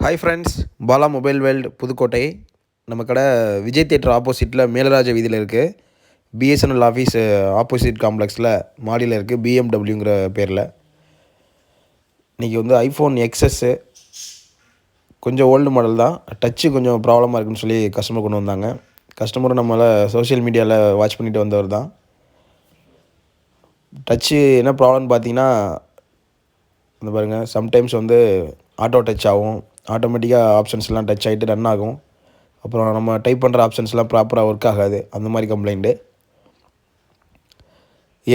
Hi friends, Bala mobile world Pudukkottai. நம்ம கடை Vijay theatre ஆப்போசிட்டில் மேலராஜ வீதியில் இருக்குது. பிஎஸ்என்எல் ஆஃபீஸ் ஆப்போசிட் காம்ப்ளெக்ஸில் மாடியில் இருக்குது. பிஎம்டபிள்யூங்கிற பேரில். இன்றைக்கி வந்து ஐஃபோன் எக்ஸஸ்ஸு கொஞ்சம் ஓல்டு மாடல் தான். டச்சு கொஞ்சம் ப்ராப்ளமாக இருக்குதுன்னு சொல்லி கஸ்டமர் கொண்டு வந்தாங்க. கஸ்டமரும் நம்மளை சோஷியல் மீடியாவில் வாட்ச் பண்ணிட்டு வந்தவர் தான். டச்சு என்ன ப்ராப்ளம்னு பார்த்தீங்கன்னா, இந்த பாருங்கள், சம்டைம்ஸ் வந்து ஆட்டோ டச் ஆகும். ஆட்டோமேட்டிக்காக ஆப்ஷன்ஸ்லாம் டச் ஆகிட்டு ரன் ஆகும். அப்புறம் நம்ம டைப் பண்ணுற ஆப்ஷன்ஸ்லாம் ப்ராப்பராக ஒர்க் ஆகாது. அந்த மாதிரி கம்ப்ளைண்ட்டு.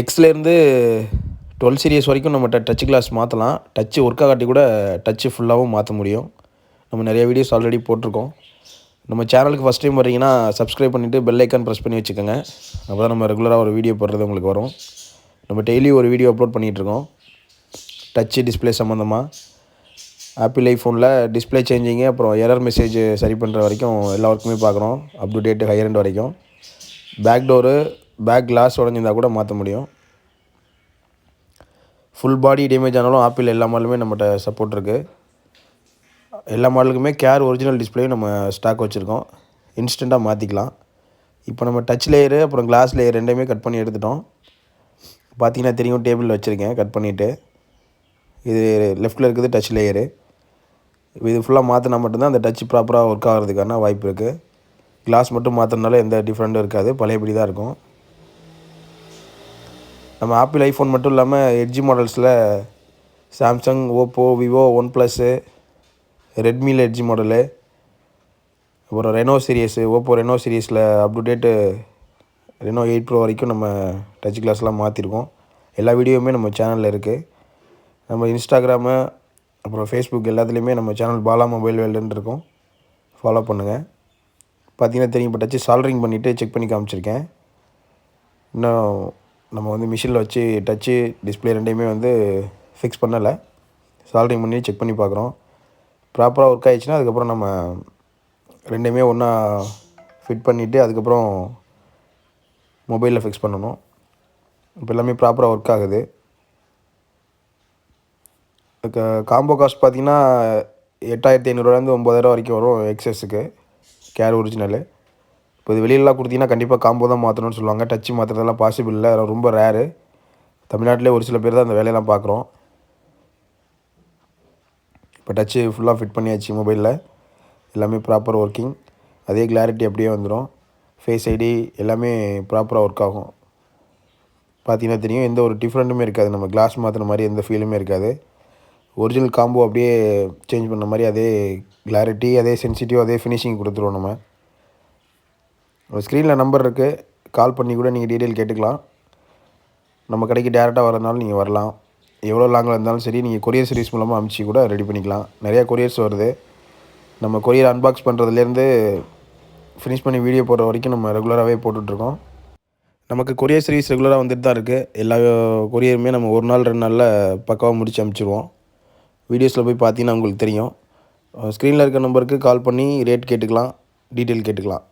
எக்ஸ்லேருந்து 12 சீரியஸ் வரைக்கும் நம்மகிட்ட டச் கிளாஸ் மாற்றலாம். டச்சு ஒர்க் ஆகாட்டி கூட டச்சு ஃபுல்லாகவும் மாற்ற முடியும். நம்ம நிறைய வீடியோஸ் ஆல்ரெடி போட்டிருக்கோம். நம்ம சேனலுக்கு ஃபஸ்ட் டைம் வர்றீங்கன்னா சப்ஸ்கிரைப் பண்ணிவிட்டு பெல் ஐக்கான் ப்ரெஸ் பண்ணி வச்சுக்கோங்க. அப்போ தான் நம்ம ரெகுலராக ஒரு வீடியோ போடுறது உங்களுக்கு வரும். நம்ம டெய்லி ஒரு வீடியோ அப்லோட் பண்ணிகிட்ருக்கோம் டச்சு டிஸ்பிளே சம்மந்தமாக. ஆப்பிள் ஐஃபோனில் டிஸ்பிளே சேஞ்சிங்கு, அப்புறம் எரர் மெசேஜ் சரி பண்ணுற வரைக்கும் எல்லா ஒர்க்குமே பார்க்குறோம். அப் டு டேட்டு ஹையர் எண்ட் வரைக்கும். பேக் டோரு, பேக் கிளாஸ் உடஞ்சிருந்தால் கூட மாற்ற முடியும். ஃபுல் பாடி டேமேஜ் ஆனாலும் ஆப்பிள் எல்லா மாடலுமே நம்மகிட்ட சப்போர்ட் இருக்குது. எல்லா மாடலுக்குமே கேர் ஒரிஜினல் டிஸ்பிளேயும் நம்ம ஸ்டாக் வச்சுருக்கோம். இன்ஸ்டண்ட்டாக மாற்றிக்கலாம். இப்போ நம்ம டச் லேயரு அப்புறம் கிளாஸ் லேயர் ரெண்டையுமே கட் பண்ணி எடுத்துட்டோம். பார்த்தீங்கன்னா தெரியும், டேபிளில் வச்சுருக்கேன் கட் பண்ணிவிட்டு. இது லெஃப்ட்டில் இருக்குது டச் லேயரு. இது ஃபுல்லாக மாற்றினா மட்டும்தான் அந்த டச் ப்ராப்பராக ஒர்க் ஆகிறதுக்கான வாய்ப்பு இருக்குது. கிளாஸ் மட்டும் மாற்றினால எந்த டிஃப்ரெண்ட்டும் இருக்காது, பழையபடி தான் இருக்கும். நம்ம ஆப்பிள் ஐஃபோன் மட்டும் இல்லாமல் எட்ஜி மாடல்ஸில் Samsung, Oppo, Vivo, one plus, ரெட்மியில் எட்ஜி மாடலு, அப்புறம் ரெனோ சீரியஸு, ஓப்போ ரெனோ சீரியஸில் up to date Reno 8 pro வரைக்கும் நம்ம டச் கிளாஸ்லாம் மாற்றிருக்கோம். எல்லா வீடியோவுமே நம்ம சேனலில் இருக்குது. நம்ம இன்ஸ்டாகிராமு அப்புறம் ஃபேஸ்புக் எல்லாத்துலேயுமே நம்ம சேனல் பாலா மொபைல் வேர்ல்டுன்னு இருக்கும். ஃபாலோ பண்ணுங்கள். பார்த்தீங்கன்னா தெரியும், இப்போ டச்சு சால்ட்ரிங் பண்ணிவிட்டு செக் பண்ணி காமிச்சிருக்கேன். இன்னும் நம்ம வந்து மிஷினில் வச்சு டச்சு டிஸ்பிளே ரெண்டையுமே வந்து ஃபிக்ஸ் பண்ணலை. சால்ட்ரிங் பண்ணி செக் பண்ணி பார்க்குறோம். ப்ராப்பராக ஒர்க் ஆகிடுச்சுன்னா அதுக்கப்புறம் நம்ம ரெண்டையுமே ஒன்றா ஃபிட் பண்ணிவிட்டு அதுக்கப்புறம் மொபைலில் ஃபிக்ஸ் பண்ணணும். இப்போ எல்லாமே ப்ராப்பராக ஒர்க் ஆகுது. காம்போ காஸ்ட் பார்த்திங்கன்னா 8500 9000 வரைக்கும் வரும் எக்ஸஸுக்கு, கேர் ஒரிஜினலு. இப்போ இது வெளியிலலாம் கொடுத்தீங்கன்னா கண்டிப்பாக காம்போ தான் மாற்றணும்னு சொல்லுவாங்க. டச்சு மாற்றுறதெல்லாம் பாசிபிள் இல்லை, ரொம்ப ரேரு. தமிழ்நாட்டிலே ஒரு சில பேர் தான் அந்த வேலையெல்லாம் பார்க்குறோம். இப்போ டச்சு ஃபுல்லாக ஃபிட் பண்ணியாச்சு மொபைலில். எல்லாமே ப்ராப்பர் ஒர்க்கிங். அதே கிளாரிட்டி அப்படியே வந்துடும். ஃபேஸ் ஐடி எல்லாமே ப்ராப்பராக ஒர்க் ஆகும். பார்த்தீங்கன்னா தெரியும், எந்த ஒரு டிஃப்ரெண்ட்டுமே இருக்காது. நம்ம கிளாஸ் மாற்றின மாதிரி எந்த ஃபீலுமே இருக்காது. ஒரிஜினல் காம்போ அப்படியே சேஞ்ச் பண்ண மாதிரி அதே கிளாரிட்டி, அதே சென்சிட்டிவ், அதே ஃபினிஷிங் கொடுத்துருவோம். நம்ம ஸ்க்ரீனில் நம்பர் இருக்குது, கால் பண்ணி கூட நீங்கள் டீட்டெயில் கேட்டுக்கலாம். நம்ம கடைக்கு டேரெக்டாக வரதுனாலும் நீங்கள் வரலாம். எவ்வளோ லாங்கில் இருந்தாலும் சரி, நீங்கள் கொரியர் சர்வீஸ் மூலமாக அனுப்பிச்சி கூட ரெடி பண்ணிக்கலாம். நிறையா கொரியர்ஸ் வருது. நம்ம கொரியர் அன்பாக்ஸ் பண்ணுறதுலேருந்து ஃபினிஷ் பண்ணி வீடியோ போடுற வரைக்கும் நம்ம ரெகுலராகவே போட்டுட்ருக்கோம். நமக்கு கொரியர் சர்வீஸ் ரெகுலராக வந்துட்டு தான் இருக்குது. எல்லா கொரியருமே நம்ம ஒரு நாள் 2 நாளில் பக்காவாக முடிச்சு அனுப்பிச்சிடுவோம். வீடியோஸில் போய் பார்த்தீங்கன்னா உங்களுக்கு தெரியும். ஸ்க்ரீனில் இருக்க நம்பருக்கு கால் பண்ணி ரேட் கேட்டுக்கலாம், டீட்டெயில் கேட்டுக்கலாம்.